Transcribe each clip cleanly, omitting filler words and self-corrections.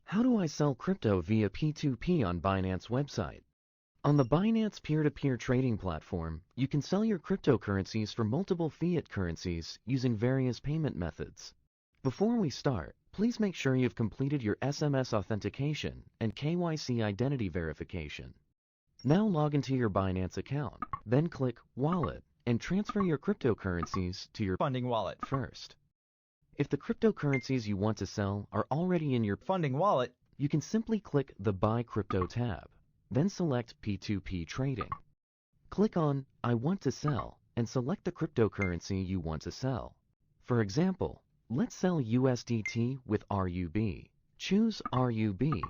How do I sell crypto via P2P on Binance website? On the Binance peer-to-peer trading platform, you can sell your cryptocurrencies for multiple fiat currencies using various payment methods. Before we start, please make sure you've completed your SMS authentication and KYC identity verification. Now log into your Binance account, then click Wallet and transfer your cryptocurrencies to your funding wallet. first. If the cryptocurrencies you want to sell are already in your Funding wallet, you can simply click the Buy Crypto tab, then select P2P Trading. Click on I want to sell and select the cryptocurrency you want to sell. For example, let's sell USDT with RUB. Choose RUB,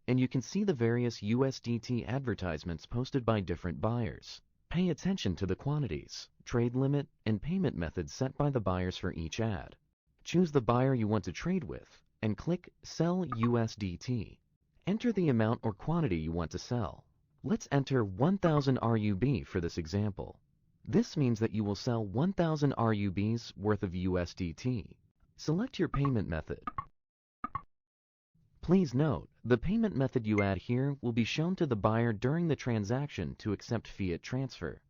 and you can see the various USDT advertisements posted by different buyers. Pay attention to the quantities, trade limit, and payment methods set by the buyers for each ad. Choose the buyer you want to trade with and click Sell USDT. Enter the amount or quantity you want to sell. Let's enter 1,000 RUB for this example. This means that you will sell 1,000 RUBs worth of USDT. Select your payment method. Please note, the payment method you add here will be shown to the buyer during the transaction to accept fiat transfer.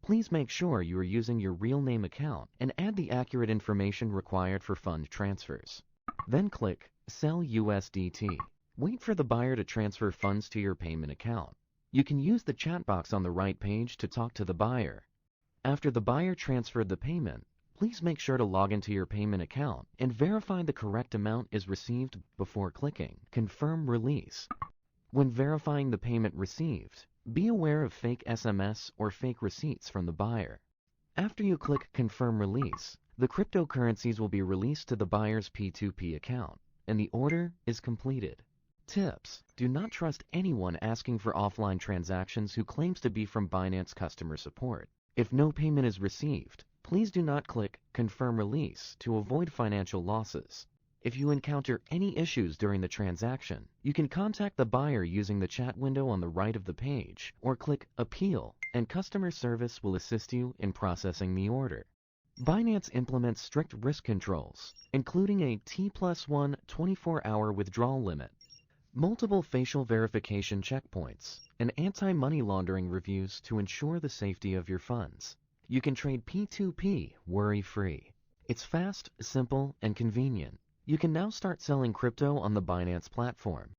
Please make sure you are using your real name account and add the accurate information required for fund transfers. Then click Sell USDT. Wait for the buyer to transfer funds to your payment account. You can use the chat box on the right page to talk to the buyer. After the buyer transferred the payment, please make sure to log into your payment account and verify the correct amount is received before clicking Confirm Release. When verifying the payment received, be aware of fake SMS or fake receipts from the buyer. After you click Confirm Release, the cryptocurrencies will be released to the buyer's P2P account, and the order is completed. Tips: do not trust anyone asking for offline transactions who claims to be from Binance customer support. If no payment is received, please do not click Confirm Release to avoid financial losses. If you encounter any issues during the transaction, you can contact the buyer using the chat window on the right of the page, or click Appeal, and customer service will assist you in processing the order. Binance implements strict risk controls, including a T+1 24-hour withdrawal limit, multiple facial verification checkpoints, and anti-money laundering reviews to ensure the safety of your funds. You can trade P2P worry-free. It's fast, simple, and convenient. You can now start selling crypto on the Binance platform.